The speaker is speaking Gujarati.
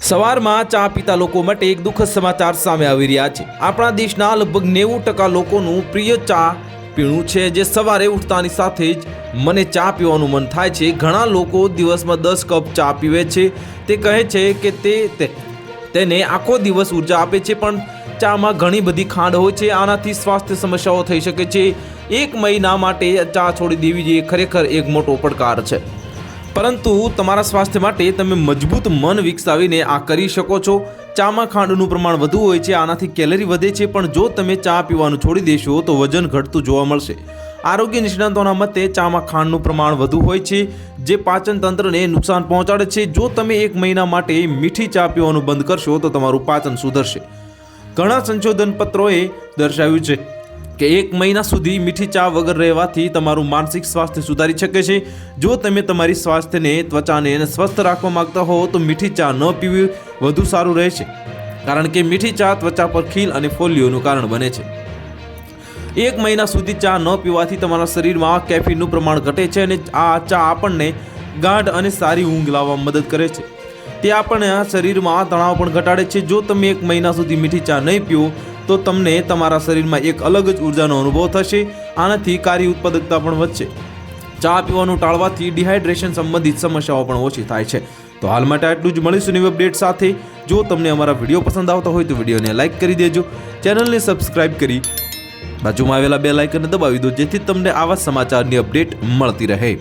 સવારમાં ચા પીતા લોકો માટે એક દુઃખદ સમાચાર સામે આવી રહ્યા છે। આપણા દેશના લગભગ 90% લોકોનું પ્રિય ચા પીણું છે, જે સવારે ઉઠતાની સાથે જ મને ચા પીવાનું મન થાય છે। ઘણા લોકો દિવસમાં 10 કપ ચા પીવે છે। તે કહે છે કે તેને આખો દિવસ ઉર્જા આપે છે, પણ ચામાં ઘણી બધી ખાંડ હોય છે। આનાથી સ્વાસ્થ્ય સમસ્યાઓ થઈ શકે છે। એક મહિના માટે ચા છોડી દેવી એ ખરેખર એક મોટો પડકાર છે, પરંતુ તમારા સ્વાસ્થ્ય માટે તમે મજબૂત મન વિકસાવીને આ કરી શકો છો। ચામાં ખાંડનું પ્રમાણ વધુ હોય છે, આનાથી કેલરી વધે છે, પણ જો તમે ચા પીવાનું છોડી દેશો તો વજન ઘટતું જોવા મળશે। આરોગ્ય નિષ્ણાતોના મતે ચામાં ખાંડનું પ્રમાણ વધુ હોય છે, જે પાચન તંત્રને નુકસાન પહોંચાડે છે। જો તમે એક મહિના માટે મીઠી ચા પીવાનું બંધ કરશો તો તમારું પાચન સુધરશે। ઘણા સંશોધન પત્રોએ દર્શાવ્યું છે કે એક મહિના સુધી મીઠી ચા વગર રહેવાથી તમારું માનસિક સ્વાસ્થ્ય સુધારી શકે છે। જો તમે તમારી સ્વાસ્થ્યને ત્વચાને સ્વસ્થ રાખવા માંગતા હો તો મીઠી ચા ન પીવી વધુ સારું રહેશે, કારણ કે મીઠી ચા ત્વચા પર ખીલ અને ફોલ્લીઓનું કારણ બને છે। એક મહિના સુધી ચા ન પીવાથી તમારા શરીરમાં કેફીનનું પ્રમાણ ઘટે છે, અને આ ચા આપણને ગાઢ અને સારી ઊંઘ લાવવામાં મદદ કરે છે। તે આપણા શરીરમાં તણાવ પણ ઘટાડે છે। જો તમે એક મહિના સુધી મીઠી ચા નહીં પીવો તો તમને તમારા શરીરમાં એક અલગ જ ઉર્જાનો અનુભવ થશે। આનાથી કાર્ય ઉત્પાદકતા પણ વધશે। ચા પીવાનું ટાળવાથી ડિહાઇડ્રેશન સંબંધિત સમસ્યાઓ પણ ઓછી થાય છે। તો હાલ માટે આટલું જ। મળીશું નવી અપડેટ સાથે। જો તમને અમારા વિડીયો પસંદ આવતા હોય તો વિડીયોને લાઇક કરી દેજો, ચેનલને સબસ્ક્રાઇબ કરી બાજુમાં આવેલા બેલ આઇકનને દબાવી દો, જેથી તમને આવા સમાચારની અપડેટ મળતી રહે।